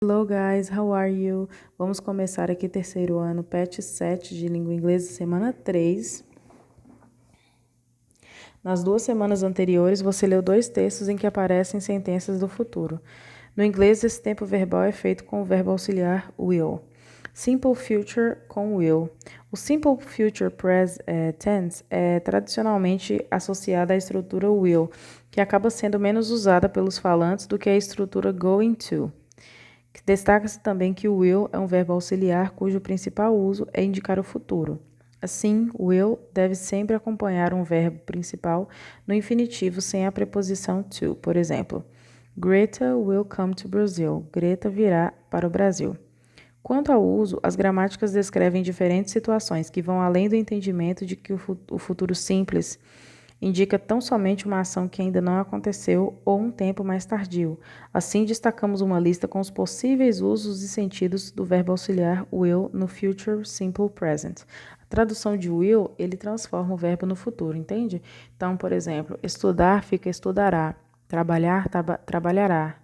Hello guys, how are you? Vamos começar aqui terceiro ano, PET 7 de língua inglesa, semana 3. Nas 2 semanas anteriores, você leu 2 textos em que aparecem sentenças do futuro. No inglês, esse tempo verbal é feito com o verbo auxiliar will. Simple future com will. O simple future tense é tradicionalmente associado à estrutura will, que acaba sendo menos usada pelos falantes do que a estrutura going to. Destaca-se também que o will é um verbo auxiliar cujo principal uso é indicar o futuro. Assim, will deve sempre acompanhar um verbo principal no infinitivo sem a preposição to. Por exemplo, Greta will come to Brazil. Greta virá para o Brasil. Quanto ao uso, as gramáticas descrevem diferentes situações que vão além do entendimento de que o futuro simples indica tão somente uma ação que ainda não aconteceu ou um tempo mais tardio. Assim, destacamos uma lista com os possíveis usos e sentidos do verbo auxiliar will no future simple present. A tradução de will, ele transforma o verbo no futuro, entende? Então, por exemplo, estudar fica estudará, trabalhar, trabalhará,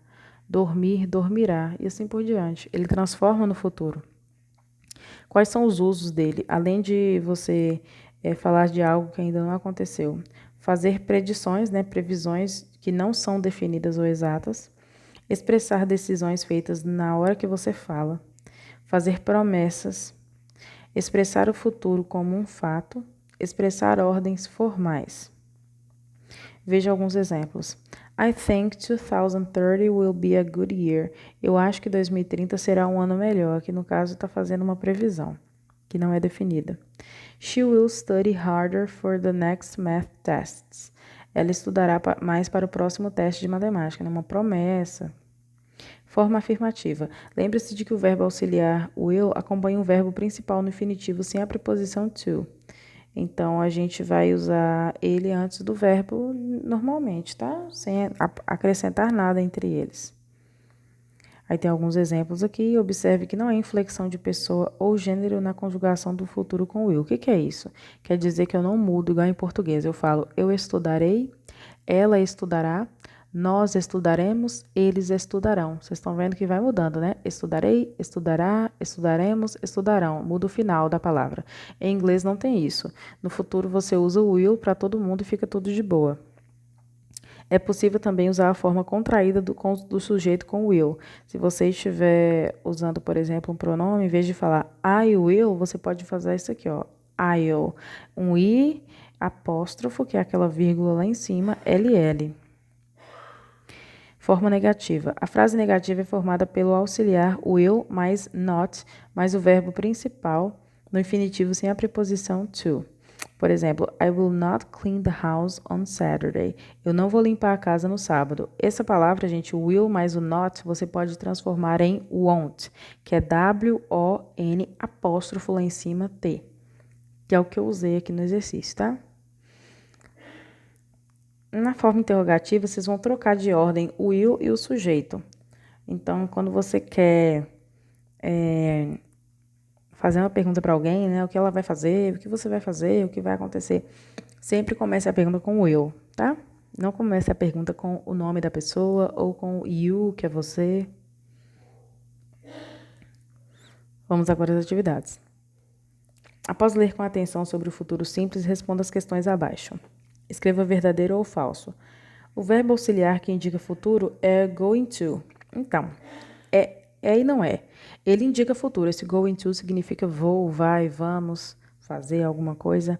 dormir, dormirá e assim por diante. Ele transforma no futuro. Quais são os usos dele? Além de você falar de algo que ainda não aconteceu. Fazer predições, previsões que não são definidas ou exatas. Expressar decisões feitas na hora que você fala. Fazer promessas. Expressar o futuro como um fato. Expressar ordens formais. Veja alguns exemplos. I think 2030 will be a good year. Eu acho que 2030 será um ano melhor, que no caso está fazendo uma previsão, que não é definida. She will study harder for the next math tests. Ela estudará mais para o próximo teste de matemática, uma promessa. Forma afirmativa. Lembre-se de que o verbo auxiliar will acompanha um verbo principal no infinitivo sem a preposição to. Então, a gente vai usar ele antes do verbo normalmente, tá? Sem acrescentar nada entre eles. Aí tem alguns exemplos aqui. Observe que não é inflexão de pessoa ou gênero na conjugação do futuro com will. O que é isso? Quer dizer que eu não mudo igual em português. Eu falo eu estudarei, ela estudará, nós estudaremos, eles estudarão. Vocês estão vendo que vai mudando, né? Estudarei, estudará, estudaremos, estudarão. Muda o final da palavra. Em inglês não tem isso. No futuro você usa o will para todo mundo e fica tudo de boa. É possível também usar a forma contraída do sujeito com will. Se você estiver usando, por exemplo, um pronome, em vez de falar I will, você pode fazer isso aqui, ó. I'll. Um I apóstrofo, que é aquela vírgula lá em cima, LL. Forma negativa. A frase negativa é formada pelo auxiliar will mais not, mais o verbo principal no infinitivo sem a preposição to. Por exemplo, I will not clean the house on Saturday. Eu não vou limpar a casa no sábado. Essa palavra, gente, will mais o not, você pode transformar em won't, que é W-O-N apóstrofo lá em cima T, que é o que eu usei aqui no exercício, tá? Na forma interrogativa, vocês vão trocar de ordem o will e o sujeito. Então, quando você quer fazer uma pergunta para alguém, né? O que ela vai fazer, o que você vai fazer, o que vai acontecer, sempre comece a pergunta com will, tá? Não comece a pergunta com o nome da pessoa ou com you, que é você. Vamos agora às atividades. Após ler com atenção sobre o futuro simples, responda as questões abaixo. Escreva verdadeiro ou falso. O verbo auxiliar que indica futuro é going to. Então, é e não é. Ele indica futuro. Esse going to significa vou, vai, vamos, fazer alguma coisa.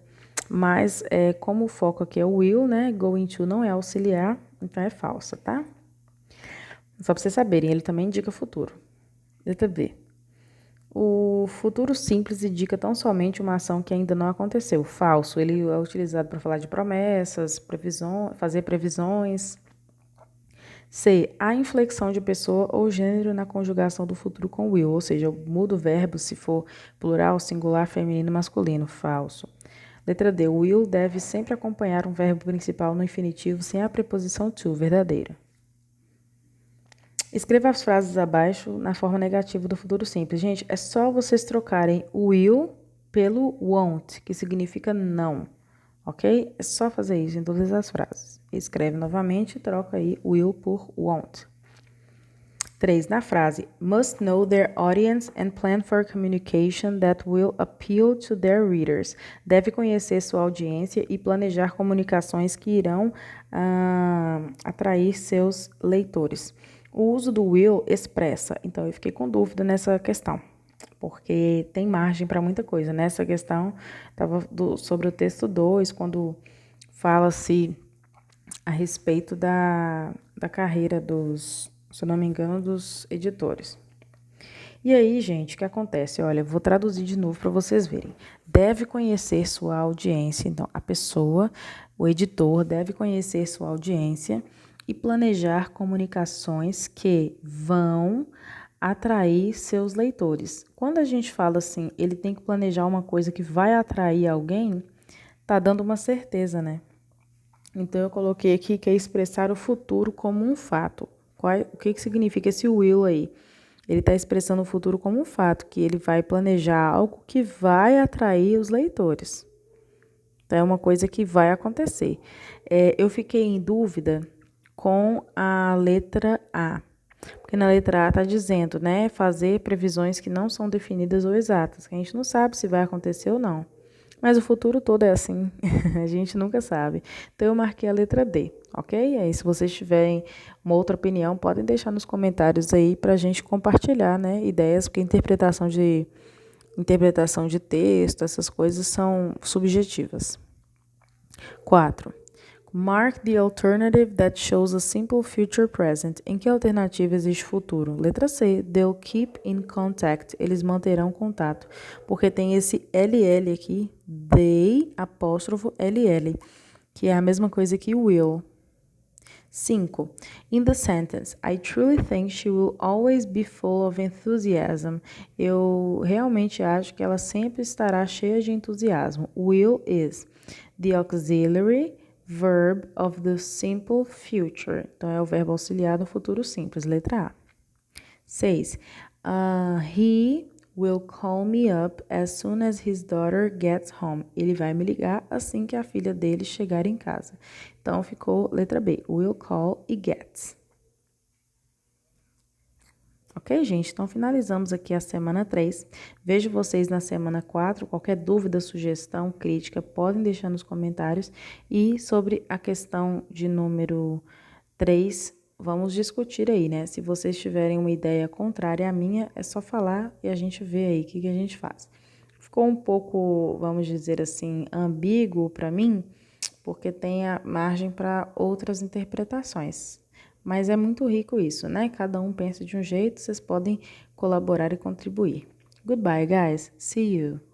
Mas, como o foco aqui é o will, né? Going to não é auxiliar, então é falsa, tá? Só para vocês saberem, ele também indica futuro. Letra B. O futuro simples indica tão somente uma ação que ainda não aconteceu. Falso, ele é utilizado para falar de promessas, fazer previsões. C. Há inflexão de pessoa ou gênero na conjugação do futuro com will, ou seja, eu mudo o verbo se for plural, singular, feminino, masculino. Falso. Letra D. O will deve sempre acompanhar um verbo principal no infinitivo sem a preposição to, verdadeira. Escreva as frases abaixo na forma negativa do futuro simples. Gente, é só vocês trocarem o will pelo won't, que significa não, ok? É só fazer isso em todas as frases. Escreve novamente e troca aí will por won't. 3. Na frase, must know their audience and plan for communication that will appeal to their readers. Deve conhecer sua audiência e planejar comunicações que irão atrair seus leitores. O uso do will expressa. Então, eu fiquei com dúvida nessa questão, porque tem margem para muita coisa. Nessa questão, estava sobre o texto 2, quando fala-se a respeito da carreira dos, se eu não me engano, dos editores. E aí, gente, o que acontece? Olha, vou traduzir de novo para vocês verem. Deve conhecer sua audiência. Então, a pessoa, o editor, deve conhecer sua audiência e planejar comunicações que vão atrair seus leitores. Quando a gente fala assim, ele tem que planejar uma coisa que vai atrair alguém, tá dando uma certeza, né? Então, eu coloquei aqui que é expressar o futuro como um fato. O que significa esse will aí? Ele está expressando o futuro como um fato, que ele vai planejar algo que vai atrair os leitores. Então, é uma coisa que vai acontecer. Eu fiquei em dúvida com a letra A. Porque na letra A está dizendo, né, fazer previsões que não são definidas ou exatas, que a gente não sabe se vai acontecer ou não. Mas o futuro todo é assim, a gente nunca sabe. Então, eu marquei a letra D, ok? E aí, se vocês tiverem uma outra opinião, podem deixar nos comentários aí para a gente compartilhar, né, ideias, porque interpretação de texto, essas coisas são subjetivas. 4. Mark the alternative that shows a simple future present. Em que alternativa existe futuro? Letra C. They'll keep in contact. Eles manterão contato. Porque tem esse LL aqui. They, apóstrofo LL. Que é a mesma coisa que will. 5. In the sentence, I truly think she will always be full of enthusiasm. Eu realmente acho que ela sempre estará cheia de entusiasmo. Will is the auxiliary verb of the simple future. Então, é o verbo auxiliar do futuro simples, letra A. 6. He will call me up as soon as his daughter gets home. Ele vai me ligar assim que a filha dele chegar em casa. Então, ficou letra B. Will call e gets. Ok, gente? Então, finalizamos aqui a semana 3. Vejo vocês na semana 4. Qualquer dúvida, sugestão, crítica, podem deixar nos comentários. E sobre a questão de número 3, vamos discutir aí, né? Se vocês tiverem uma ideia contrária à minha, é só falar e a gente vê aí o que a gente faz. Ficou um pouco, vamos dizer assim, ambíguo para mim, porque tem a margem para outras interpretações. Mas é muito rico isso, né? Cada um pensa de um jeito, vocês podem colaborar e contribuir. Goodbye, guys. See you.